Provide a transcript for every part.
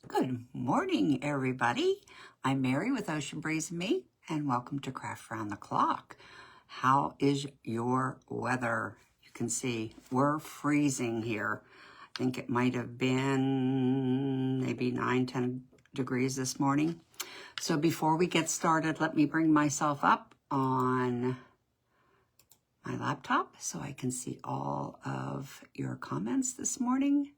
Good morning, everybody. I'm Mary with Ocean Breeze and Me, and welcome to Craft Round the Clock. How is your weather? You can see we're freezing here. I think it might have been maybe 9-10 degrees this morning. So before we get started, let me bring myself up on my laptop so I can see all of your comments this morning.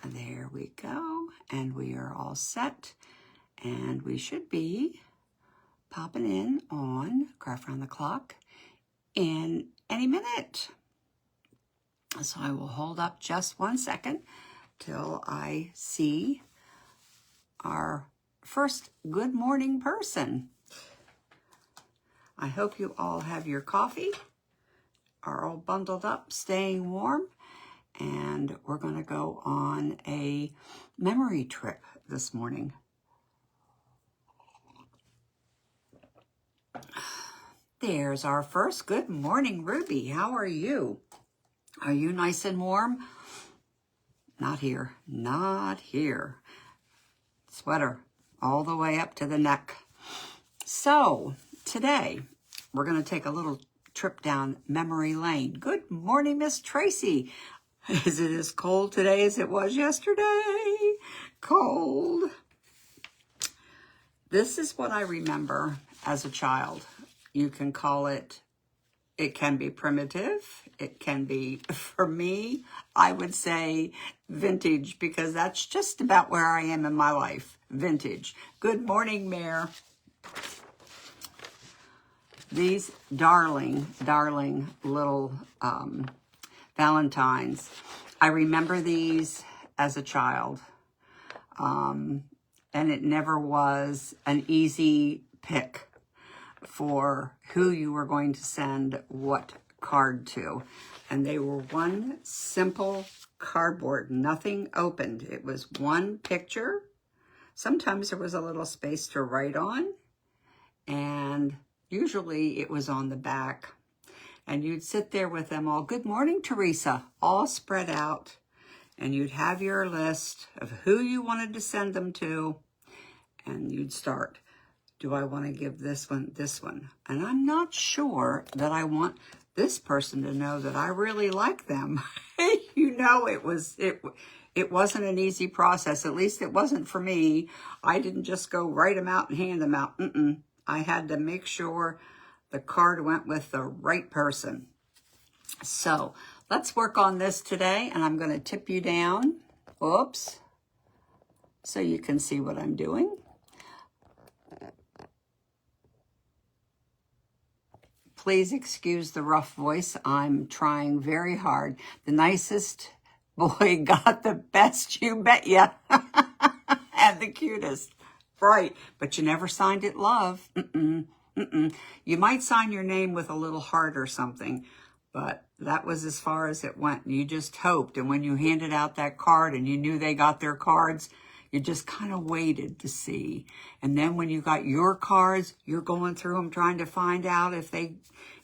There we go, and we are all set, and we should be popping in on Craft Round the Clock in any minute. So I will hold up just 1 second till I see our first good morning person. I hope you all have your coffee, are all bundled up, staying warm. And we're going to go on a memory trip this morning. There's our first. Good morning, Ruby. How are you? Are you nice and warm? Not here. Not here. Sweater all the way up to the neck. So today we're going to take a little trip down memory lane. Good morning, Miss Tracy. Is it as cold today as it was yesterday? Cold. This is what I remember as a child. You can call it, it can be primitive. It can be, for me, I would say vintage, because that's just about where I am in my life. Vintage. Good morning, Mayor. These darling little Valentines. I remember these as a child, and it never was an easy pick for who you were going to send what card to. And they were one simple cardboard, nothing opened. It was one picture. Sometimes there was a little space to write on, and usually it was on the back. And you'd sit there with them all, good morning, Teresa, all spread out. And you'd have your list of who you wanted to send them to. And you'd start, do I want to give this one, this one? And I'm not sure that I want this person to know that I really like them. You know, it wasn't an easy process. At least it wasn't for me. I didn't just go write them out and hand them out. I had to make sure the card went with the right person. So let's work on this today, and I'm going to tip you down. Oops. So you can see what I'm doing. Please excuse the rough voice. I'm trying very hard. The nicest boy got the best, you bet ya. And the cutest. Right. But you never signed it love. You might sign your name with a little heart or something, but that was as far as it went. You just hoped. And when you handed out that card and you knew they got their cards, you just kind of waited to see. And then when you got your cards, you're going through them trying to find out if they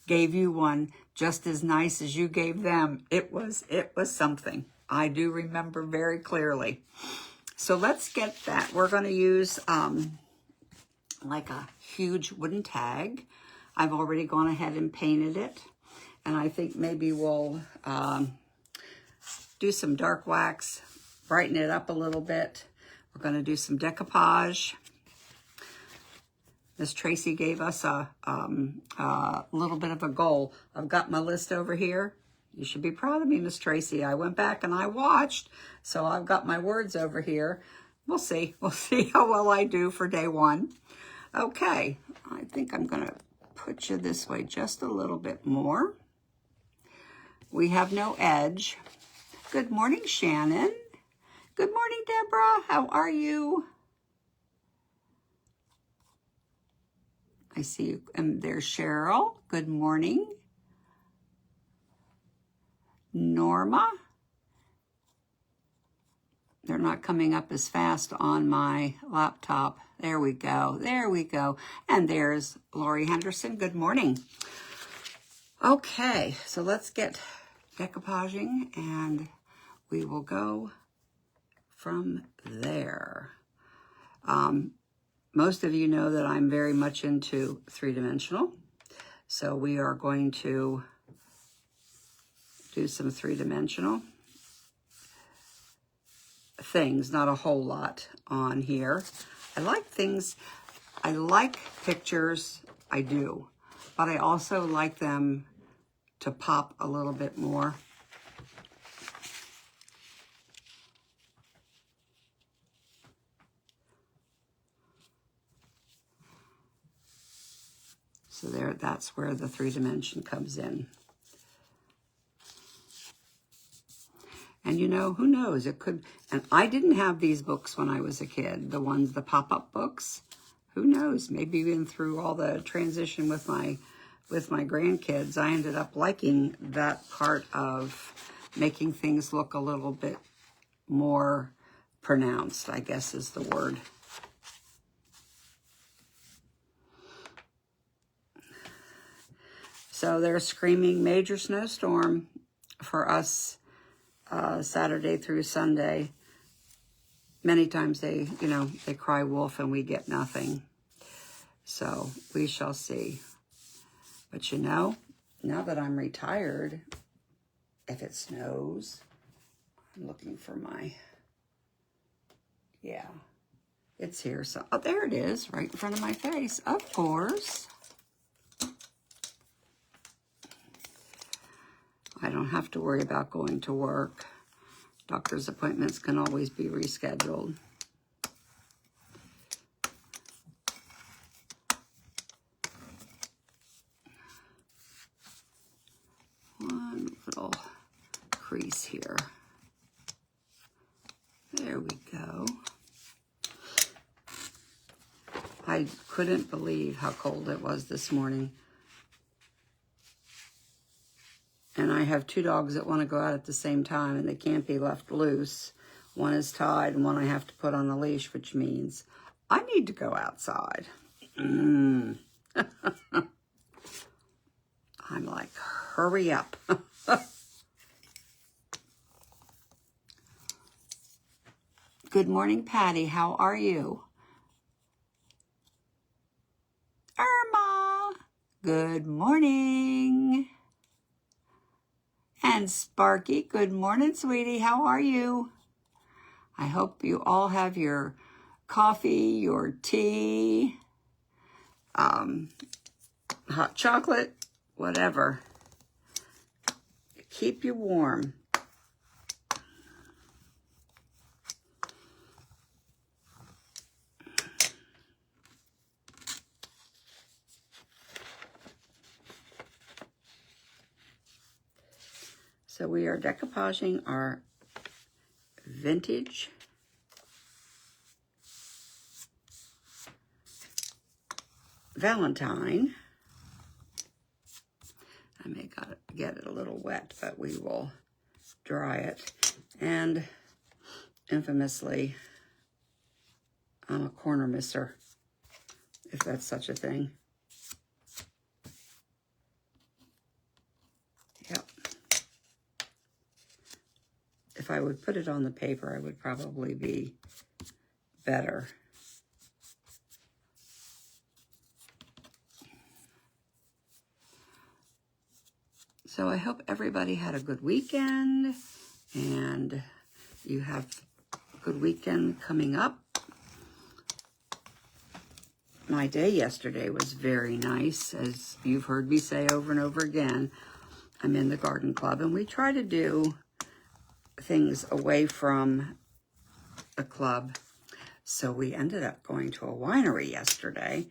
gave you one just as nice as you gave them. It was something. I do remember very clearly. So let's get that. We're going to use like a huge wooden tag. I've already gone ahead and painted it. And I think maybe we'll do some dark wax, brighten it up a little bit. We're going to do some decoupage. Miss Tracy gave us a little bit of a goal. I've got my list over here. You should be proud of me, Miss Tracy. I went back and I watched, so I've got my words over here. We'll see. We'll see how well I do for day one. Okay, I think I'm going to put you this way just a little bit more. We have no edge. Good morning, Shannon. Good morning, Deborah. How are you? I see you. And there's Cheryl. Good morning. Norma. They're not coming up as fast on my laptop. There we go. There we go. And there's Lori Henderson. Good morning. Okay, so let's get decoupaging, and we will go from there. Most of you know that I'm very much into three-dimensional, so we are going to do some three-dimensional things, not a whole lot on here. I like things, I like pictures, I do, but I also like them to pop a little bit more. So there, that's where the three-dimension comes in. And you know, who knows, it could, and I didn't have these books when I was a kid, the pop-up books. Who knows, maybe even through all the transition with my grandkids, I ended up liking that part of making things look a little bit more pronounced, I guess is the word. So they're screaming major snowstorm for us Saturday through Sunday. Many times they cry wolf and we get nothing. So we shall see. But you know, now that I'm retired, if it snows, I'm looking for my, yeah, it's here. So, oh, there it is, right in front of my face, of course. I don't have to worry about going to work. Doctor's appointments can always be rescheduled. One little crease here. There we go. I couldn't believe how cold it was this morning. And I have two dogs that want to go out at the same time, and they can't be left loose. One is tied, and one I have to put on the leash, which means I need to go outside. I'm like, hurry up. Good morning, Patty. How are you? Irma. Good morning. And Sparky, good morning, sweetie. How are you? I hope you all have your coffee, your tea, hot chocolate, whatever. Keep you warm. So we are decoupaging our vintage Valentine. I may get it a little wet, but we will dry it. And infamously, I'm a corner misser, if that's such a thing. Yep. If I would put it on the paper, I would probably be better. So I hope everybody had a good weekend, and you have a good weekend coming up. My day yesterday was very nice, as you've heard me say over and over again. I'm in the garden club, and we try to do things away from the club. So we ended up going to a winery yesterday.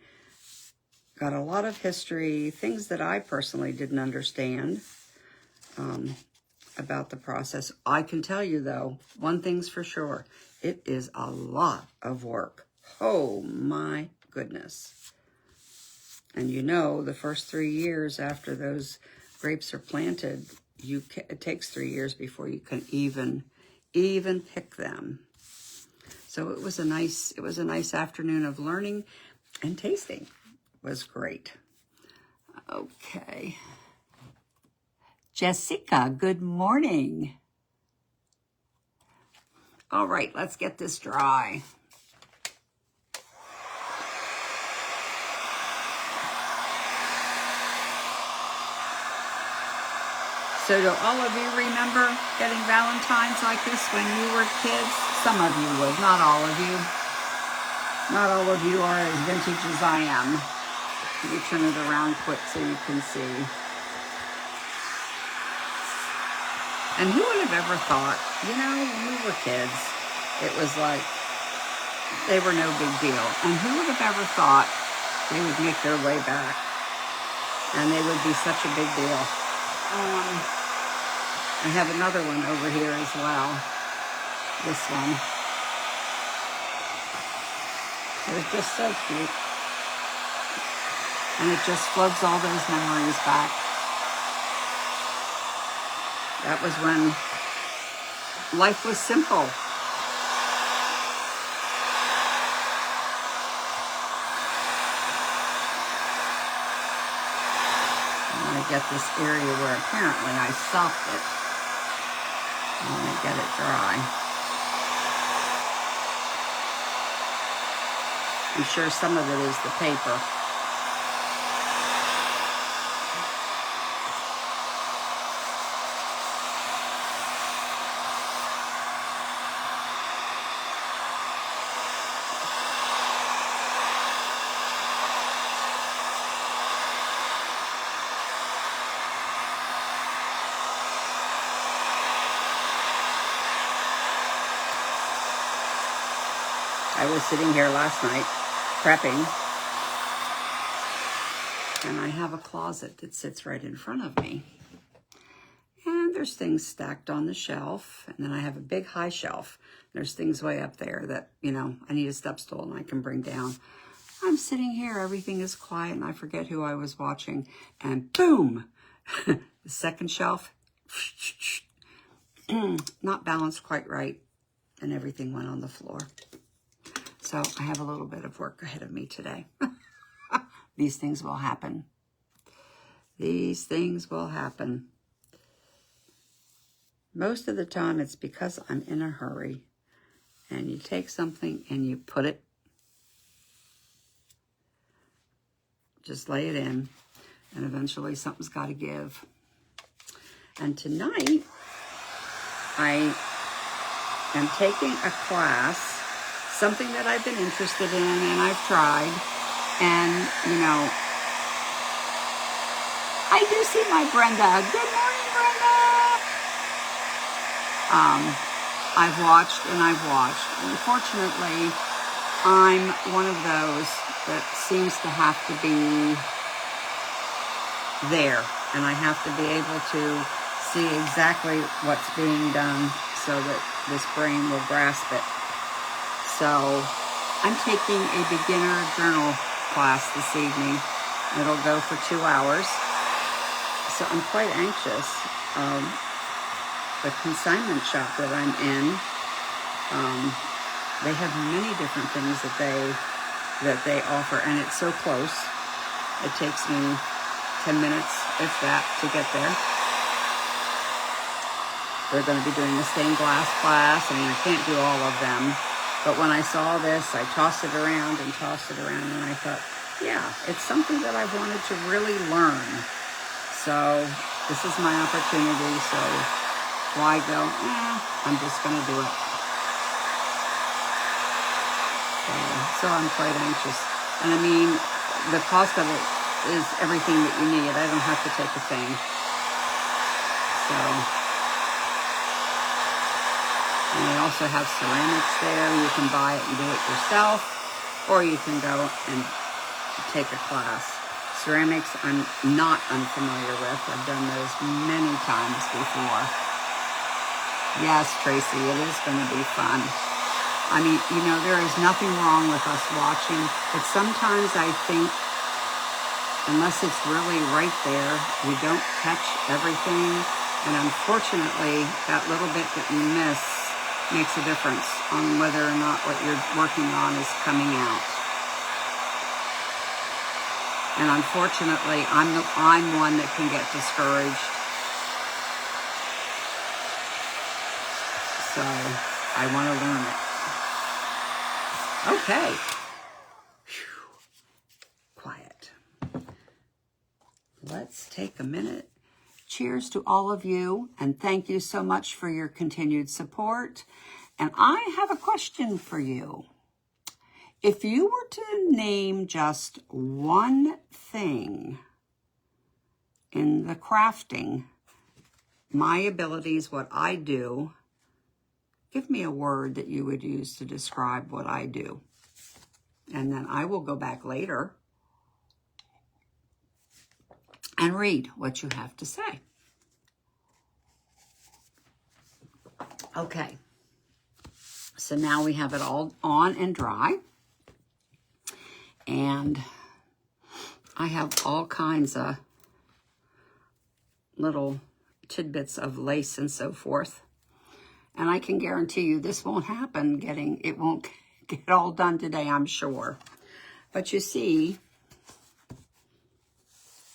Got a lot of history, things that I personally didn't understand about the process. I can tell you, though, one thing's for sure. It is a lot of work. Oh, my goodness. And you know, the first 3 years after those grapes are planted, it takes 3 years before you can even pick them. So it was a nice afternoon of learning, and tasting was great. Okay. Jessica, good morning. All right, let's get this dry. So do all of you remember getting Valentines like this when you were kids? Some of you would, not all of you. Not all of you are as vintage as I am. Let me turn it around quick so you can see. And who would have ever thought, you know, when we were kids, it was like they were no big deal. And who would have ever thought they would make their way back and they would be such a big deal? I have another one over here as well. This one. It's just so cute. And it just floats all those memories back. That was when life was simple. Get this area where apparently I sopped it. Let me get it dry. I'm sure some of it is the paper. I was sitting here last night prepping, and I have a closet that sits right in front of me. And there's things stacked on the shelf, and then I have a big high shelf. There's things way up there that, you know, I need a step stool and I can bring down. I'm sitting here, everything is quiet, and I forget who I was watching, and boom! The second shelf, not balanced quite right, and everything went on the floor. So I have a little bit of work ahead of me today. These things will happen. These things will happen. Most of the time it's because I'm in a hurry. And you take something and you put it, just lay it in, and eventually something's got to give. And tonight I am taking a class, something that I've been interested in and I've tried, and, you know, I do see my Brenda. Good morning, Brenda. I've watched and I've watched. Unfortunately, I'm one of those that seems to have to be there, and I have to be able to see exactly what's being done so that this brain will grasp it. So I'm taking a beginner journal class this evening. It'll go for 2 hours. So I'm quite anxious. The consignment shop that I'm in, they have many different things that they offer, and it's so close. It takes me 10 minutes, if that, to get there. They're going to be doing the stained glass class. I mean, I can't do all of them. But when I saw this, I tossed it around, and I thought, yeah, it's something that I've wanted to really learn. So this is my opportunity, so why go, I'm just going to do it. So I'm quite anxious. And I mean, the cost of it is everything that you need. I don't have to take a thing. So... and they also have ceramics there. You can buy it and do it yourself, or you can go and take a class. Ceramics, I'm not unfamiliar with. I've done those many times before. Yes, Tracy, it is going to be fun. I mean, you know, there is nothing wrong with us watching, but sometimes I think, unless it's really right there, we don't catch everything. And unfortunately, that little bit that you miss makes a difference on whether or not what you're working on is coming out. And unfortunately, I'm one that can get discouraged So I want to learn it. Okay. Whew. Quiet. Let's take a minute. Cheers to all of you, and thank you so much for your continued support. And I have a question for you. If you were to name just one thing in the crafting, my abilities, what I do, give me a word that you would use to describe what I do. And then I will go back later and read what you have to say. Okay. So now we have it all on and dry. And I have all kinds of little tidbits of lace and so forth. And I can guarantee you this won't happen it won't get all done today, I'm sure. But you see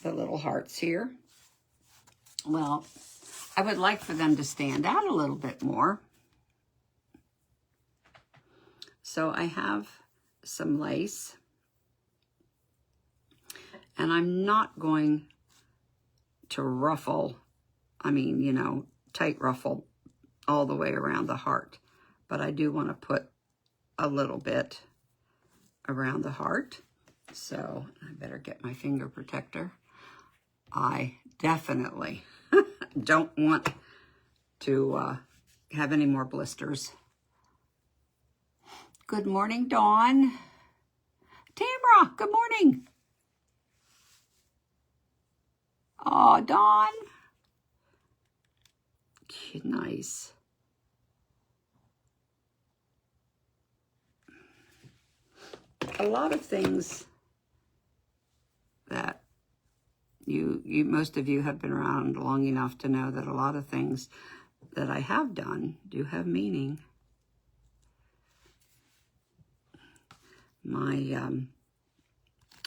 the little hearts here. Well, I would like for them to stand out a little bit more. So I have some lace. And I'm not going to ruffle, tight ruffle all the way around the heart. But I do want to put a little bit around the heart. So I better get my finger protector. I definitely don't want to have any more blisters. Good morning, Dawn. Tamara, good morning. Oh, Dawn. Nice. A lot of things that most of you have been around long enough to know that a lot of things that I have done do have meaning.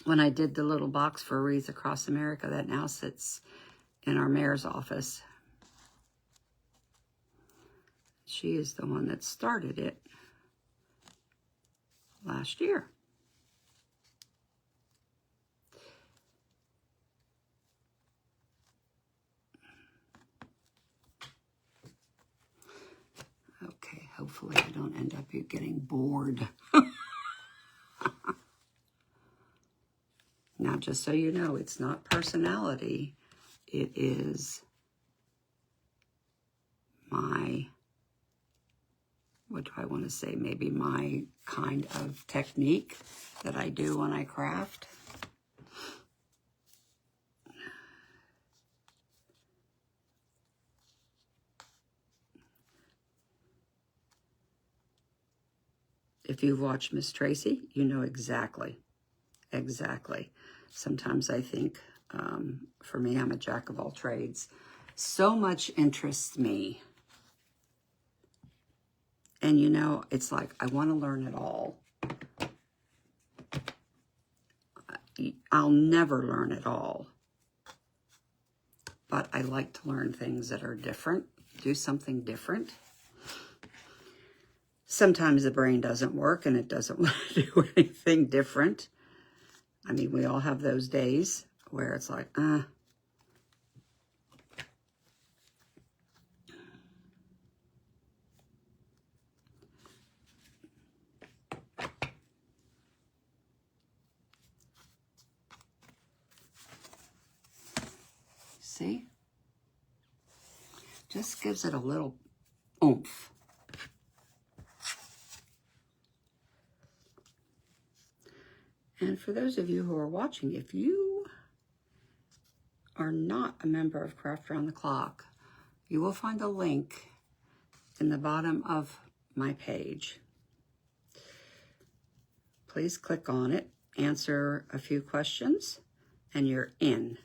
When I did the little box for Wreaths Across America that now sits in our mayor's office, she is the one that started it last year. Okay, hopefully I don't end up getting bored. Now, just so you know, it's not personality. It is what do I want to say? Maybe my kind of technique that I do when I craft. If you've watched Miss Tracy, you know exactly. Sometimes I think, for me, I'm a jack of all trades. So much interests me. And it's like, I want to learn it all. I'll never learn it all. But I like to learn things that are different, do something different. Sometimes the brain doesn't work and it doesn't want to do anything different. I mean, we all have those days where it's like, See? Just gives it a little oomph. And for those of you who are watching, if you are not a member of Craft Around the Clock, you will find a link in the bottom of my page. Please click on it, answer a few questions, and you're in.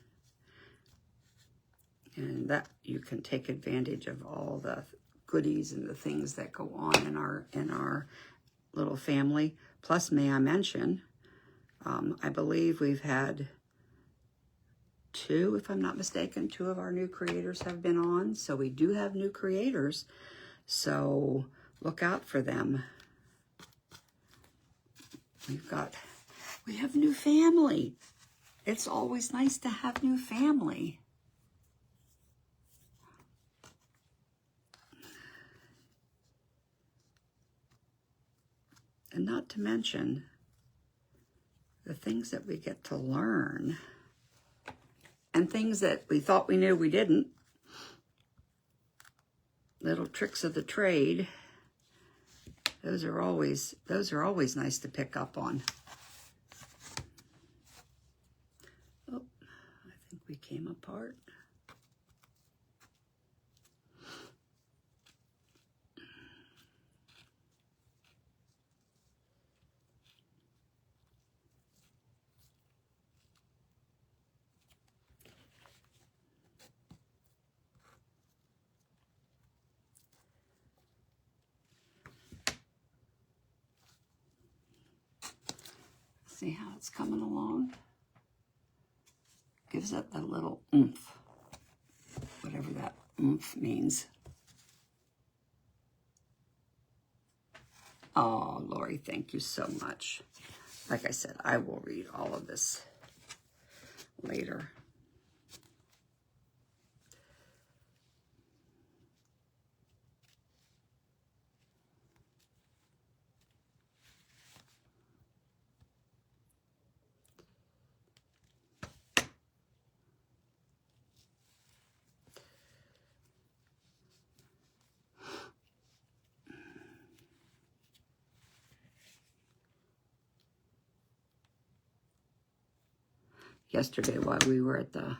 And that you can take advantage of all the goodies and the things that go on in our little family. Plus, may I mention, I believe we've had two, if I'm not mistaken, two of our new creators have been on. So we do have new creators. So look out for them. We have new family. It's always nice to have new family. And not to mention the things that we get to learn and things that we thought we knew we didn't. Little tricks of the trade. Those are always nice to pick up on. Oh, I think we came apart. See how it's coming along? Gives it a little oomph, whatever that oomph means. Oh, Lori, thank you so much. Like I said, I will read all of this later. Yesterday, while we were at the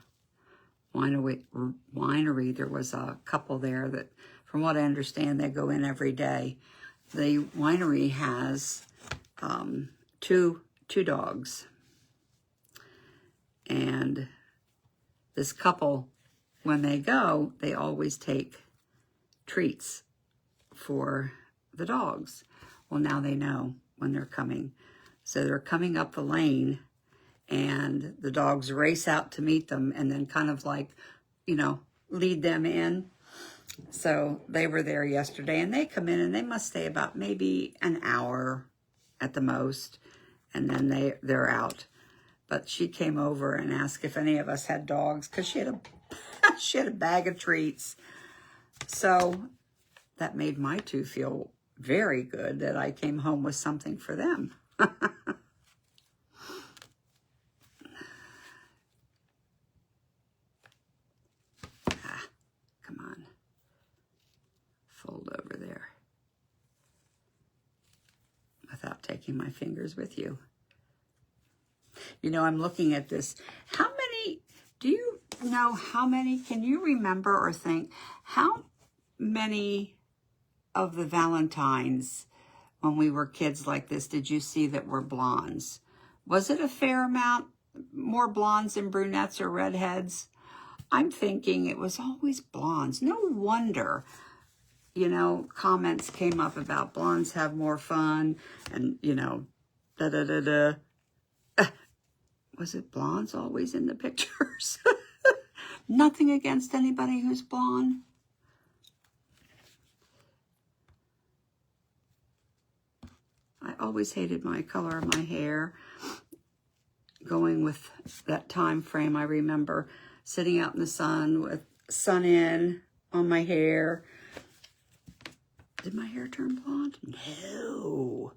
winery, there was a couple there that, from what I understand, they go in every day. The winery has two dogs. And this couple, when they go, they always take treats for the dogs. Well, now they know when they're coming. So they're coming up the lane, and the dogs race out to meet them and then kind of like, lead them in. So they were there yesterday, and they come in and they must stay about maybe an hour at the most, and then they're out. But she came over and asked if any of us had dogs, because she had a bag of treats. So that made my two feel very good that I came home with something for them. Come on. Fold over there. Without taking my fingers with you. I'm looking at this. Do you know how many, can you remember or think, how many of the Valentines when we were kids like this did you see that were blondes? Was it a fair amount more blondes than brunettes or redheads? I'm thinking it was always blondes. No wonder, comments came up about blondes have more fun and, da-da-da-da. Was it blondes always in the pictures? Nothing against anybody who's blonde. I always hated my color of my hair. Going with that time frame, I remember sitting out in the sun with sun in on my hair. Did my hair turn blonde? No.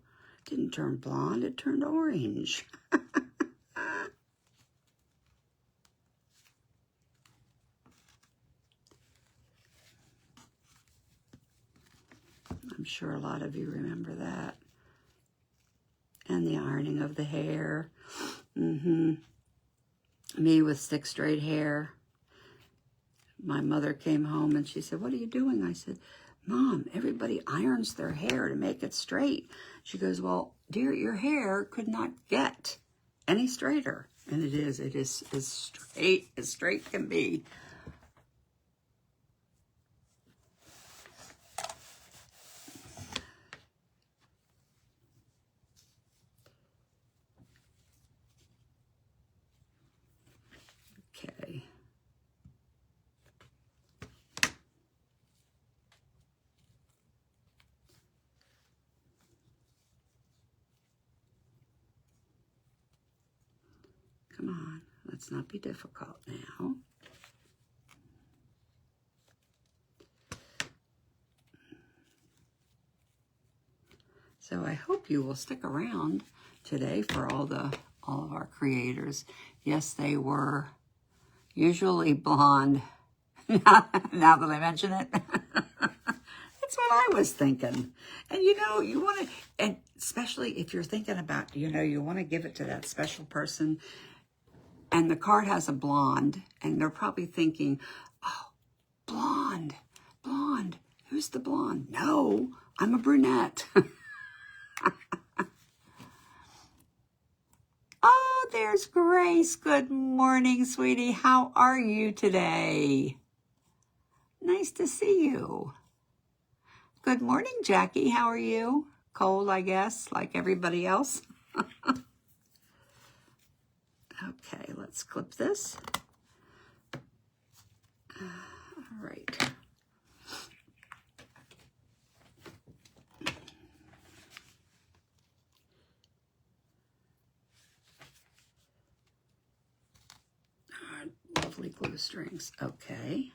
It didn't turn blonde. It turned orange. I'm sure a lot of you remember that. And the ironing of the hair. Me with stick straight hair. My mother came home and she said, "What are you doing?" I said, "Mom, everybody irons their hair to make it straight." She goes, "Well, dear, your hair could not get any straighter." And it is as straight can be. Okay. Come on, let's not be difficult now. So I hope you will stick around today for all of our creators. Yes, they were usually blonde. Now that I mention it, that's what I was thinking. And you know, you want to, and especially if you're thinking about, you know, you want to give it to that special person, and the card has a blonde, and they're probably thinking, oh, blonde, blonde. Who's the blonde? No, I'm a brunette. Oh, there's Grace. Good morning, sweetie. How are you today? Nice to see you. Good morning, Jackie. How are you? Cold, I guess, like everybody else. Okay, let's clip this. All right. Lovely glue strings. Okay.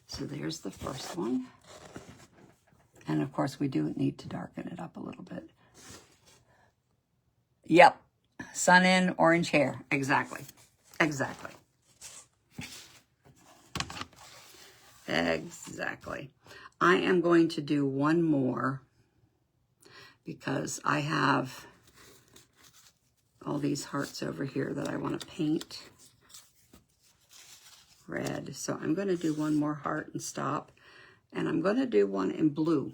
So there's the first one. And of course, we do need to darken it up a little bit. Yep. Sun in, orange hair. Exactly. Exactly. Exactly. I am going to do one more because I have all these hearts over here that I want to paint red. So I'm going to do one more heart and stop. And I'm going to do one in blue.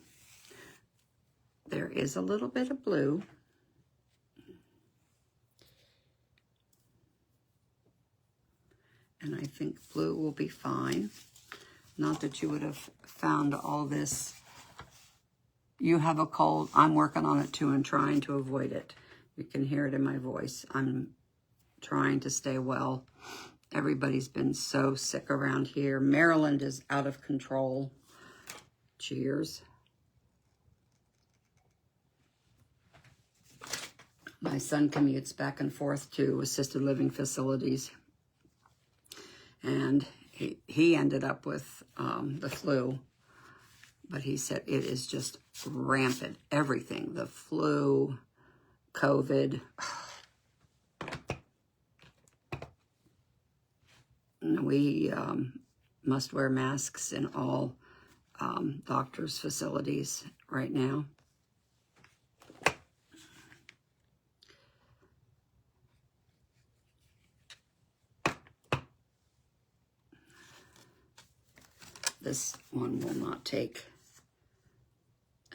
There is a little bit of blue. And I think blue will be fine. Not that you would have found all this. You have a cold. I'm working on it too and trying to avoid it. You can hear it in my voice. I'm trying to stay well. Everybody's been so sick around here. Maryland is out of control. Cheers. My son commutes back and forth to assisted living facilities. And he ended up with the flu. But he said it is just rampant. Everything. The flu, COVID. We must wear masks in all doctors' facilities right now. This one will not take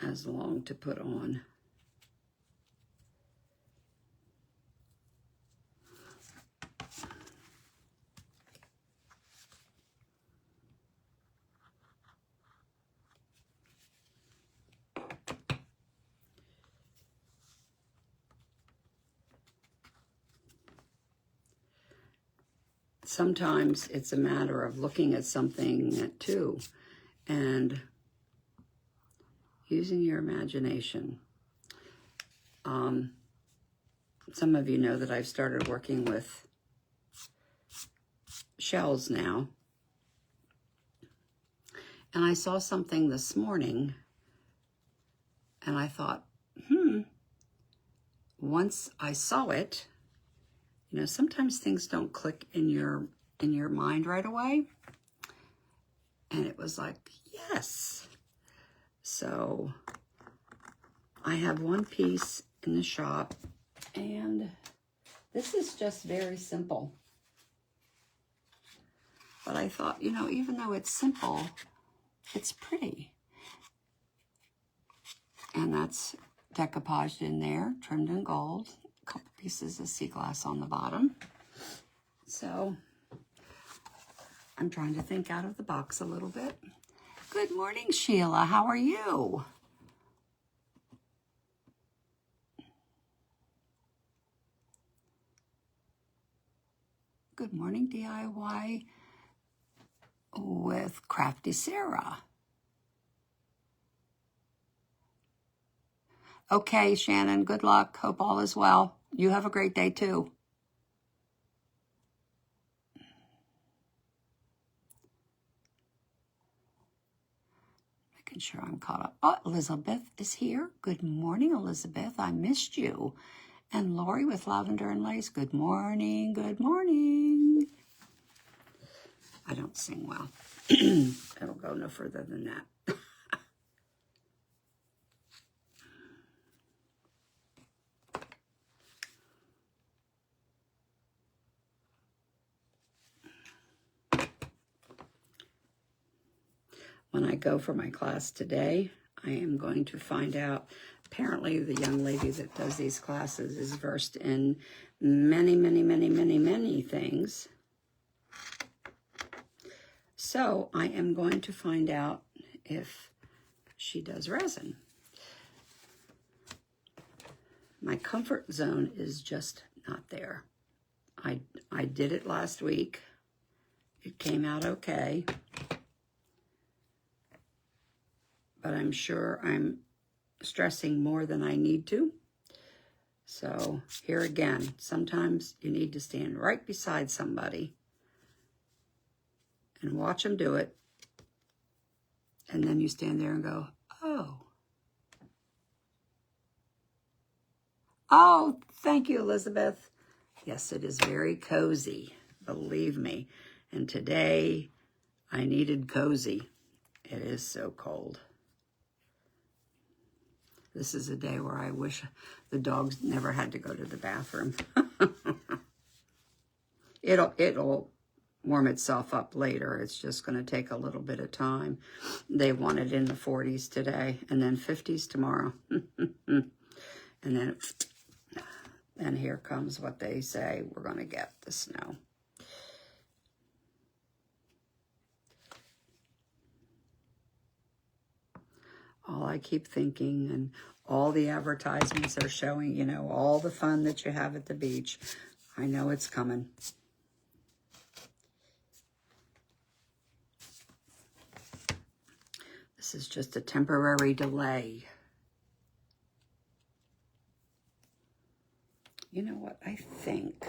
as long to put on. Sometimes it's a matter of looking at something too and using your imagination. Some of you know that I've started working with shells now. And I saw something this morning and I thought, once I saw it, you know, sometimes things don't click in your mind right away. And it was like, yes. So I have one piece in the shop, and this is just very simple. But I thought, you know, even though it's simple, it's pretty. And that's decoupaged in there, trimmed in gold. A couple pieces of sea glass on the bottom. So I'm trying to think out of the box a little bit. Good morning, Sheila. How are you? Good morning, DIY with Crafty Sarah. Okay, Shannon, good luck. Hope all is well. You have a great day too. Making sure I'm caught up. Oh, Elizabeth is here. Good morning, Elizabeth. I missed you. And Lori with Lavender and Lace. Good morning. Good morning. I don't sing well. It'll go no further than that. When I go for my class today, I am going to find out. Apparently, the young lady that does these classes is versed in many, many, many, many, many things. So I am going to find out if she does resin. My comfort zone is just not there. I did it last week. It came out okay. But I'm sure I'm stressing more than I need to. So here again, sometimes you need to stand right beside somebody and watch them do it. And then you stand there and go, oh. Oh, thank you, Elizabeth. Yes, it is very cozy, believe me. And today I needed cozy. It is so cold. This is a day where I wish the dogs never had to go to the bathroom. It'll warm itself up later. It's just going to take a little bit of time. They want it in the 40s today, and then 50s tomorrow. And then here comes what they say we're going to get, the snow. All I keep thinking, and all the advertisements are showing, you know, all the fun that you have at the beach. I know it's coming. This is just a temporary delay. You know what? I think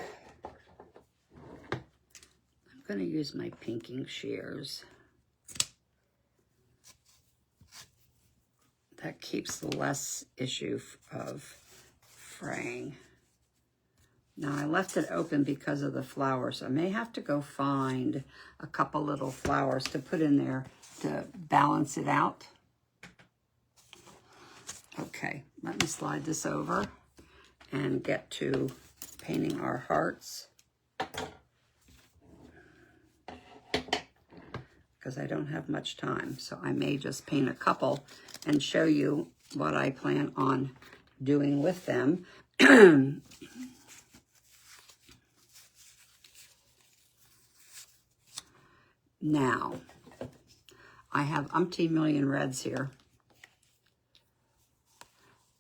I'm going to use my pinking shears. That keeps less issue of fraying. Now, I left it open because of the flowers. I may have to go find a couple little flowers to put in there to balance it out. Okay, let me slide this over and get to painting our hearts, because I don't have much time. So I may just paint a couple and show you what I plan on doing with them. Now, I have umpteen million reds here,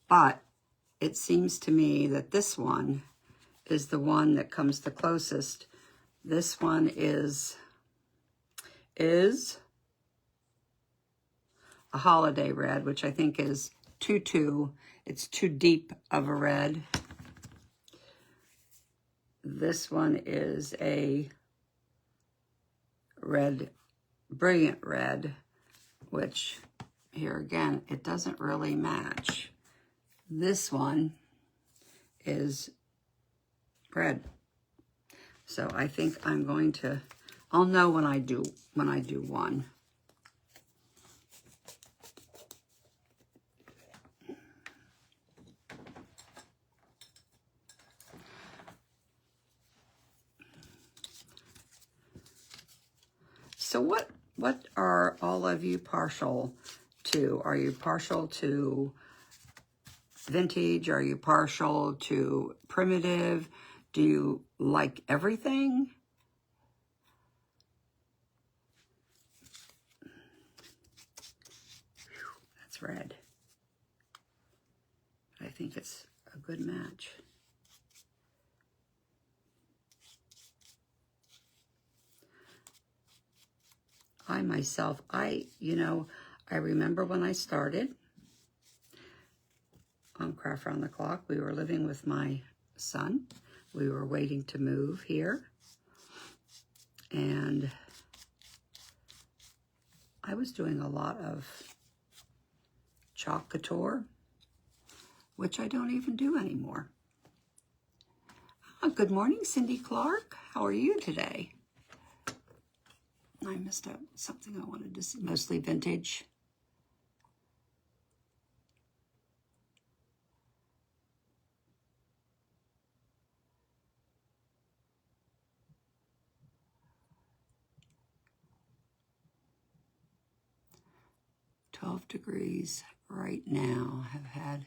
but it seems to me that this one is the one that comes the closest. This one is a holiday red, which I think is too, it's too deep of a red. This one is a red, brilliant red, which here again, it doesn't really match. This one is red. So I think I'm going to, I'll know when I do one. So what are all of you partial to? Are you partial to vintage? Are you partial to primitive? Do you like everything? That's red. I think it's a good match. I myself, you know, I remember when I started, on Craft Round the Clock. We were living with my son. We were waiting to move here. And I was doing a lot of chalk couture, which I don't even do anymore. Good morning, Cindy Clark. How are you today? I missed out something I wanted to see. Mostly vintage. Degrees right now. Have had,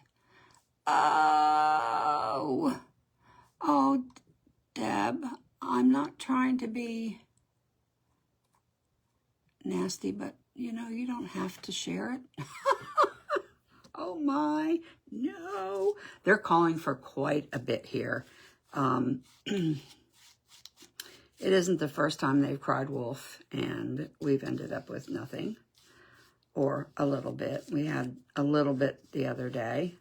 oh, Deb, I'm not trying to be nasty, but you know, you don't have to share it. Oh my, no. They're calling for quite a bit here. It isn't the first time they've cried wolf, and we've ended up with nothing. Or a little bit. We had a little bit the other day.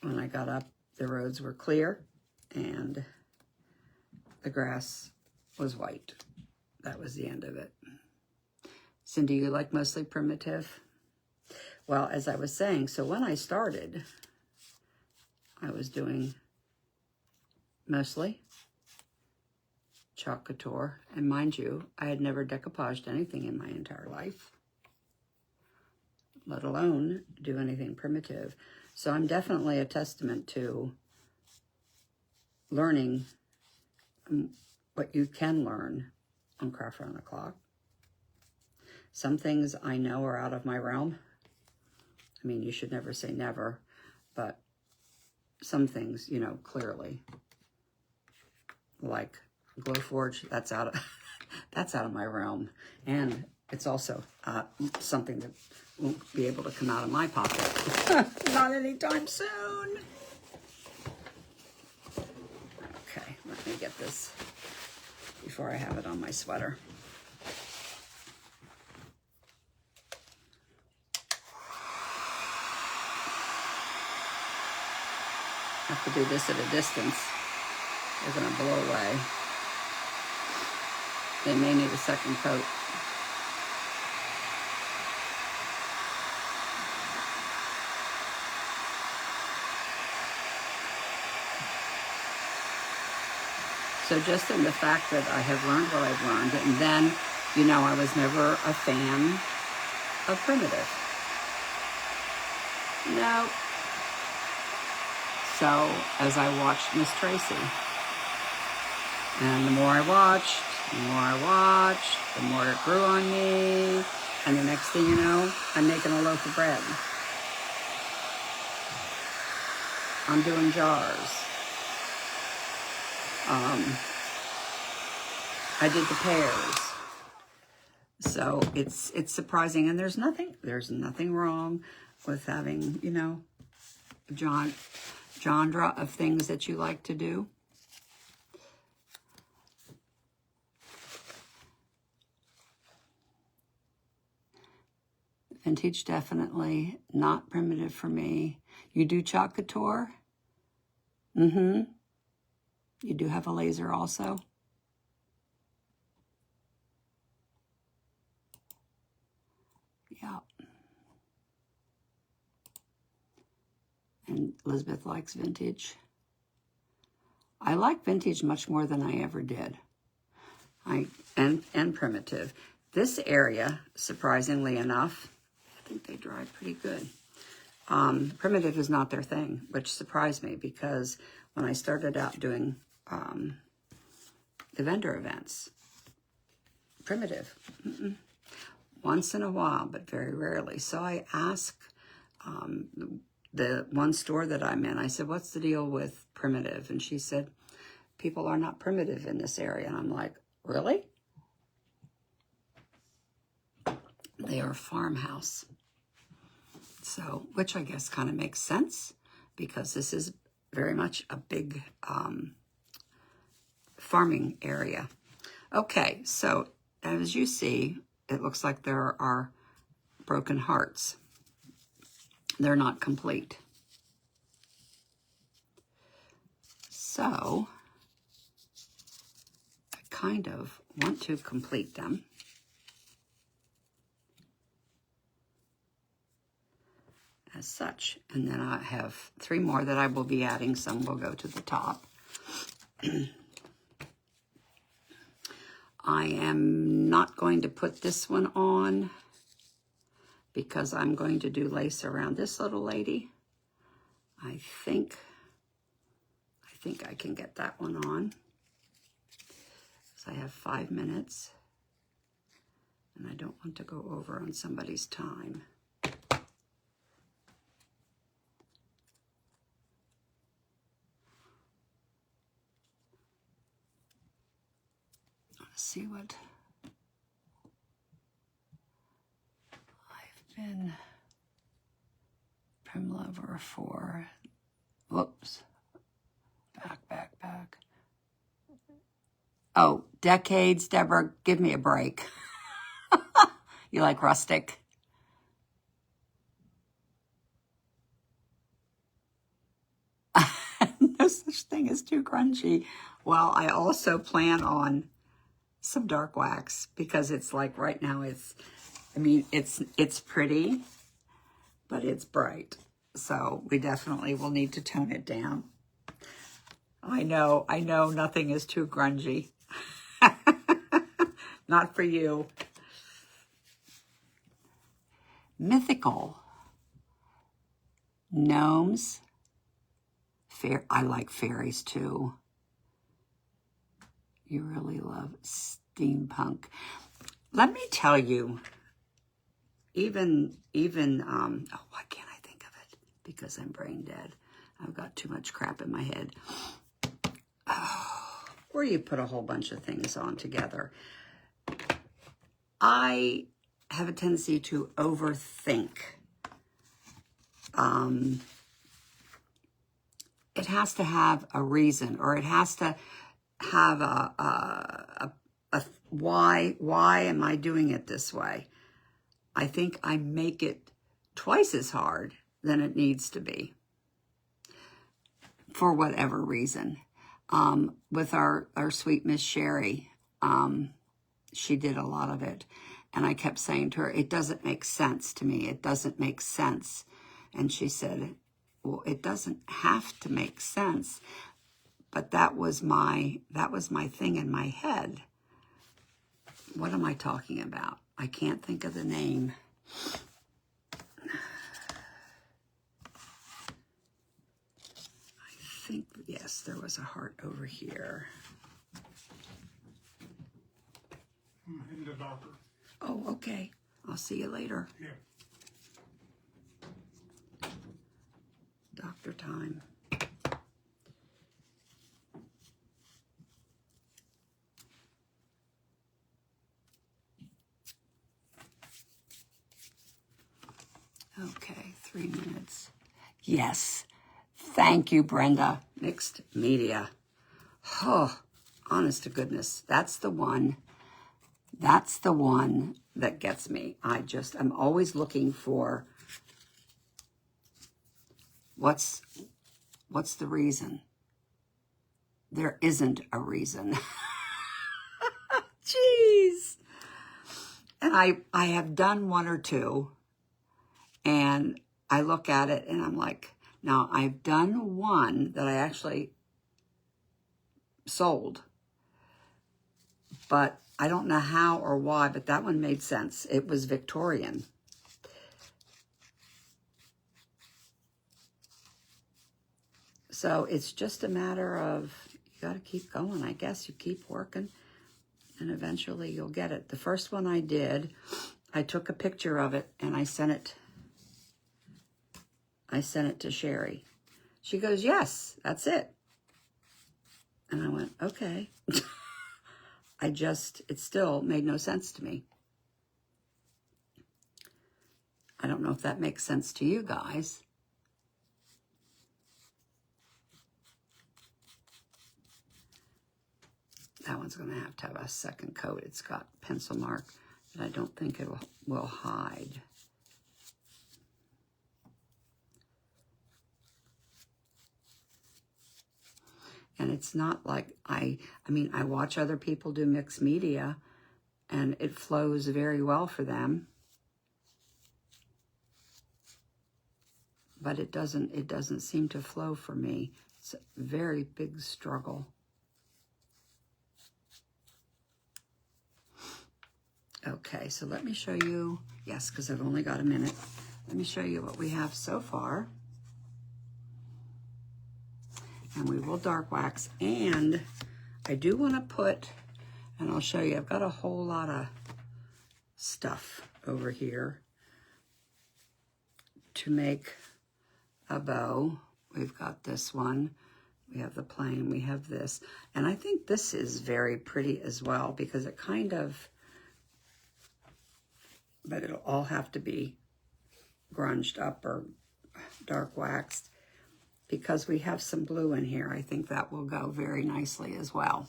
When I got up, the roads were clear and the grass was white. That was the end of it. Cindy, you like mostly primitive? Well, as I was saying, so when I started, I was doing mostly chalk couture. And mind you, I had never decoupaged anything in my entire life, let alone do anything primitive. So I'm definitely a testament to learning what you can learn on Craft Round the Clock. Some things I know are out of my realm. I mean, you should never say never, but some things, you know, clearly, like Glowforge, that's out of my realm. And it's also something that won't be able to come out of my pocket. Not anytime soon. Okay, let me get this before I have it on my sweater. I have to do this at a distance. They're going to blow away. They may need a second coat. So just in the fact that I have learned what I've learned, and then, you know, I was never a fan of primitive. No. So as I watched Miss Tracy, and the more I watched, the more it grew on me, and the next thing you know, I'm making a loaf of bread. I'm doing jars. I did the pears. So it's surprising, and there's nothing wrong with having, you know, genre of things that you like to do. Vintage, definitely not primitive for me. You do chalk couture? Mm-hmm. You do have a laser also? Yeah. And Elizabeth likes vintage. I like vintage much more than I ever did. And primitive. This area, surprisingly enough, I think they dry pretty good. Primitive is not their thing, which surprised me because when I started out doing the vendor events, primitive, once in a while, but very rarely. So I asked the one store that I'm in, I said, what's the deal with primitive? And she said, people are not primitive in this area. And I'm like, really? They are farmhouse. So, which I guess kind of makes sense because this is very much a big farming area. Okay, so as you see, it looks like there are broken hearts. They're not complete. So I kind of want to complete them. As such. And then I have 3 more that I will be adding. Some will go to the top. I am not going to put this one on because I'm going to do lace around this little lady. I think I can get that one on. So I have 5 minutes. And I don't want to go over on somebody's time. Let's see what I've been Prim Lover for. Whoops. Back. Oh, decades, Deborah, give me a break. You like rustic? No such thing as too grungy. Well, I also plan on some dark wax because it's like right now it's pretty, but it's bright. So we definitely will need to tone it down. I know nothing is too grungy. Not for you. Mythical. Gnomes. I like fairies too. You really love steampunk. Let me tell you, even why can't I think of it? Because I'm brain dead. I've got too much crap in my head. Oh, or you put a whole bunch of things on together. I have a tendency to overthink. It has to have a reason, or it has to have a why am I doing it this way? I think I make it twice as hard than it needs to be for whatever reason. With our sweet Miss Sherry, she did a lot of it. And I kept saying to her, it doesn't make sense to me. It doesn't make sense. And she said, well, it doesn't have to make sense. But that was my thing in my head. What am I talking about? I can't think of the name. I think, yes, there was a heart over here. I'm heading to the doctor. Oh, okay. I'll see you later. Yeah. Doctor time. Okay, 3 minutes. Yes. Thank you, Brenda. Mixed media. Oh, honest to goodness. That's the one. That's the one that gets me. I'm always looking for what's the reason? There isn't a reason. Jeez. And I have done 1 or 2, and I look at it and I'm like, now I've done 1 that I actually sold, but I don't know how or why, but that one made sense. It was Victorian. So it's just a matter of, you got to keep going, I guess. You keep working, and eventually you'll get it. The first one I did, I took a picture of it, and I sent it to Sherry. She goes, yes, that's it. And I went, okay. It still made no sense to me. I don't know if that makes sense to you guys. That one's going to have a second coat. It's got pencil mark, but I don't think it will hide. And it's not like I mean, I watch other people do mixed media and it flows very well for them. But it doesn't seem to flow for me. It's a very big struggle. Okay, so let me show you, yes, because I've only got a minute. Let me show you what we have so far. And we will dark wax. And I do want to put, and I'll show you, I've got a whole lot of stuff over here to make a bow. We've got this one. We have the plain, we have this. And I think this is very pretty as well because it kind of, but it'll all have to be grunged up or dark waxed. Because we have some blue in here, I think that will go very nicely as well.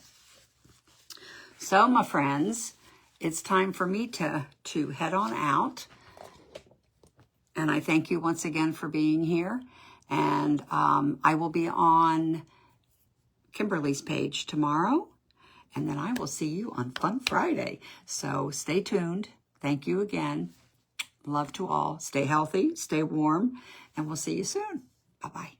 So, my friends, it's time for me to head on out. And I thank you once again for being here. And I will be on Kimberly's page tomorrow. And then I will see you on Fun Friday. So stay tuned. Thank you again. Love to all. Stay healthy, stay warm, and we'll see you soon. Bye-bye.